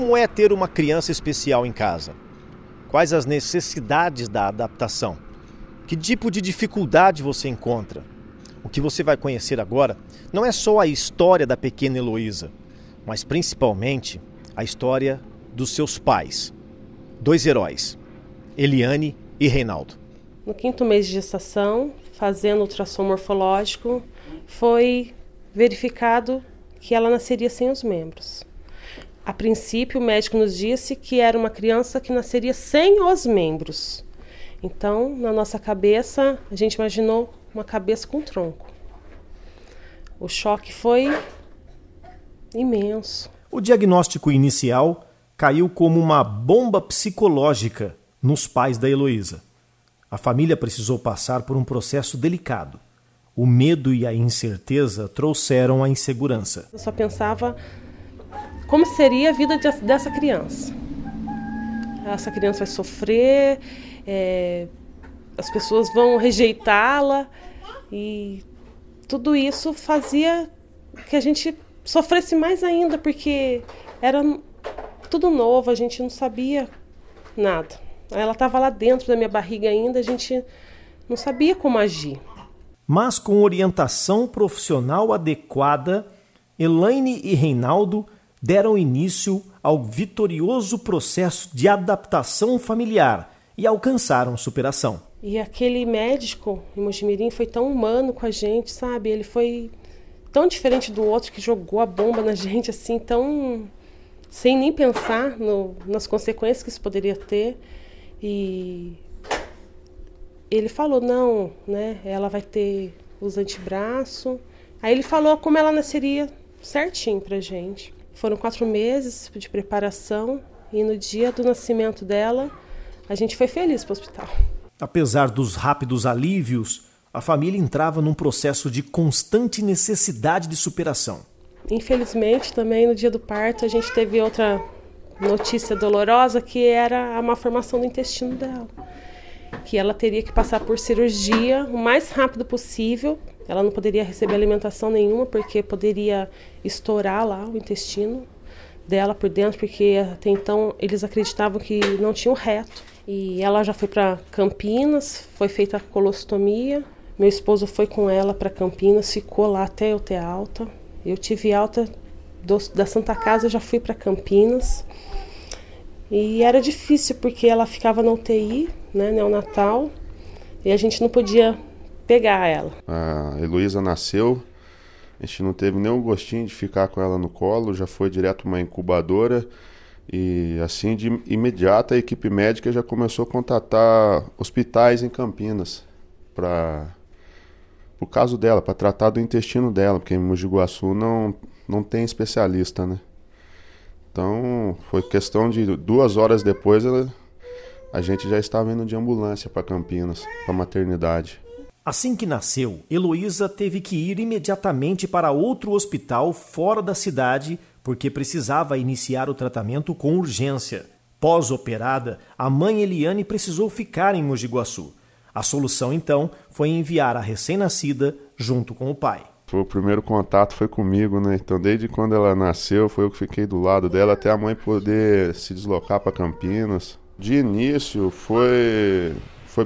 como é ter uma criança especial em casa? Quais as necessidades da adaptação? Que tipo de dificuldade você encontra? O que você vai conhecer agora não é só a história da pequena Heloísa, mas principalmente a história dos seus pais. 2 heróis, Eliane e Reinaldo. No 5º mês de gestação, fazendo ultrassom morfológico, foi verificado que ela nasceria sem os membros. A princípio, o médico nos disse que era uma criança que nasceria sem os membros. Então, na nossa cabeça, a gente imaginou uma cabeça com tronco. O choque foi imenso. O diagnóstico inicial caiu como uma bomba psicológica nos pais da Heloísa. A família precisou passar por um processo delicado. O medo e a incerteza trouxeram a insegurança. Eu só pensava como seria a vida dessa criança. Essa criança vai sofrer, as pessoas vão rejeitá-la, e tudo isso fazia que a gente sofresse mais ainda, porque era tudo novo, a gente não sabia nada. Ela estava lá dentro da minha barriga ainda, a gente não sabia como agir. Mas com orientação profissional adequada, Elaine e Reinaldo deram início ao vitorioso processo de adaptação familiar e alcançaram superação. E aquele médico em Mojimirim foi tão humano com a gente, sabe? Ele foi tão diferente do outro que jogou a bomba na gente, assim, tão sem nem pensar nas consequências que isso poderia ter. E ele falou, não, né? Ela vai ter os antebraços. Aí ele falou como ela nasceria certinho pra gente. Foram 4 meses de preparação e no dia do nascimento dela, a gente foi feliz pro hospital. Apesar dos rápidos alívios, a família entrava num processo de constante necessidade de superação. Infelizmente, também no dia do parto, a gente teve outra notícia dolorosa, que era a malformação do intestino dela. Que ela teria que passar por cirurgia o mais rápido possível. Ela não poderia receber alimentação nenhuma, porque poderia estourar lá o intestino dela por dentro, porque até então eles acreditavam que não tinha um reto. E ela já foi para Campinas, foi feita a colostomia. Meu esposo foi com ela para Campinas, ficou lá até eu ter alta. Eu tive alta da Santa Casa, já fui para Campinas. E era difícil, porque ela ficava na UTI, né, neonatal, e a gente não podia pegar ela. A Heloísa nasceu, a gente não teve nem o gostinho de ficar com ela no colo, já foi direto uma incubadora. E assim, de imediato, a equipe médica já começou a contatar hospitais em Campinas para o caso dela, para tratar do intestino dela, porque em Mogi Guaçu não tem especialista, né? Então, foi questão de 2 horas depois, a gente já estava indo de ambulância para Campinas, para a maternidade. Assim que nasceu, Heloísa teve que ir imediatamente para outro hospital fora da cidade, porque precisava iniciar o tratamento com urgência. Pós-operada, a mãe Eliane precisou ficar em Mogi Guaçu. A solução, então, foi enviar a recém-nascida junto com o pai. O primeiro contato foi comigo, né? Então, desde quando ela nasceu, foi eu que fiquei do lado dela, até a mãe poder se deslocar para Campinas. De início, foi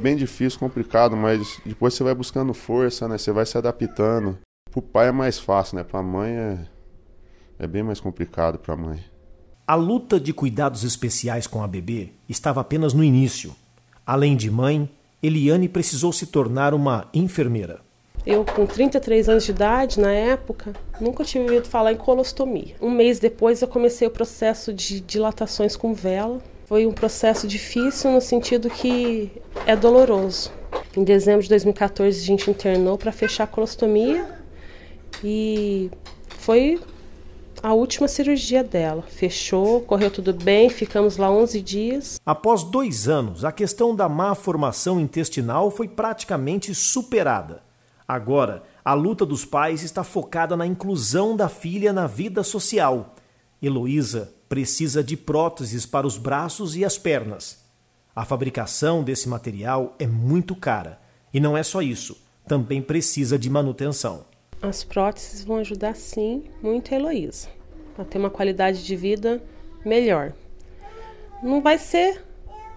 bem difícil, complicado, mas depois você vai buscando força, né? Você vai se adaptando. Pro pai é mais fácil, né? Pra mãe é bem mais complicado pra mãe. A luta de cuidados especiais com a bebê estava apenas no início. Além de mãe, Eliane precisou se tornar uma enfermeira. Eu, com 33 anos de idade, na época, nunca tinha ouvido falar em colostomia. 1 mês depois, eu comecei o processo de dilatações com vela. Foi um processo difícil no sentido que é doloroso. Em dezembro de 2014, a gente internou para fechar a colostomia e foi a última cirurgia dela. Fechou, correu tudo bem, ficamos lá 11 dias. Após 2 anos, a questão da má formação intestinal foi praticamente superada. Agora, a luta dos pais está focada na inclusão da filha na vida social. Heloísa precisa de próteses para os braços e as pernas. A fabricação desse material é muito cara. E não é só isso, também precisa de manutenção. As próteses vão ajudar, sim, muito a Heloísa a ter uma qualidade de vida melhor. Não vai ser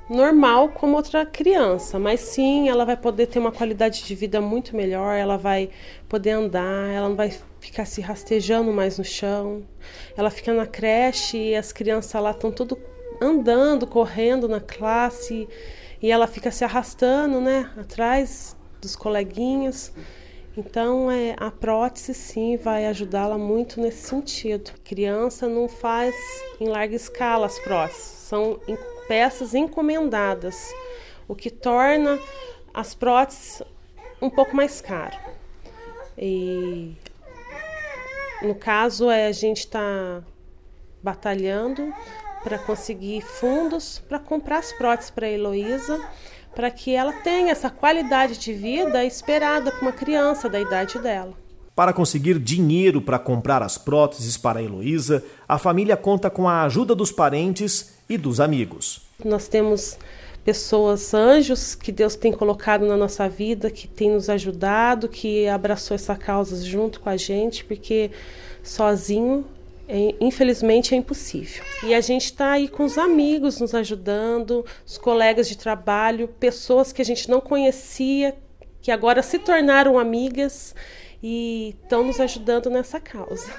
normal como outra criança, mas sim, ela vai poder ter uma qualidade de vida muito melhor, ela vai poder andar, ela não vai ficar se rastejando mais no chão. Ela fica na creche e as crianças lá estão tudo andando, correndo na classe, e ela fica se arrastando, né, atrás dos coleguinhas. Então, a prótese, sim, vai ajudá-la muito nesse sentido. A criança não faz em larga escala as próteses, são peças encomendadas, o que torna as próteses um pouco mais caras. E, no caso, a gente está batalhando para conseguir fundos para comprar as próteses para a Heloísa, para que ela tenha essa qualidade de vida esperada para uma criança da idade dela. Para conseguir dinheiro para comprar as próteses para a Heloísa, a família conta com a ajuda dos parentes e dos amigos. Nós temos pessoas, anjos, que Deus tem colocado na nossa vida, que tem nos ajudado, que abraçou essa causa junto com a gente, porque sozinho, infelizmente, é impossível. E a gente está aí com os amigos nos ajudando, os colegas de trabalho, pessoas que a gente não conhecia, que agora se tornaram amigas e estão nos ajudando nessa causa.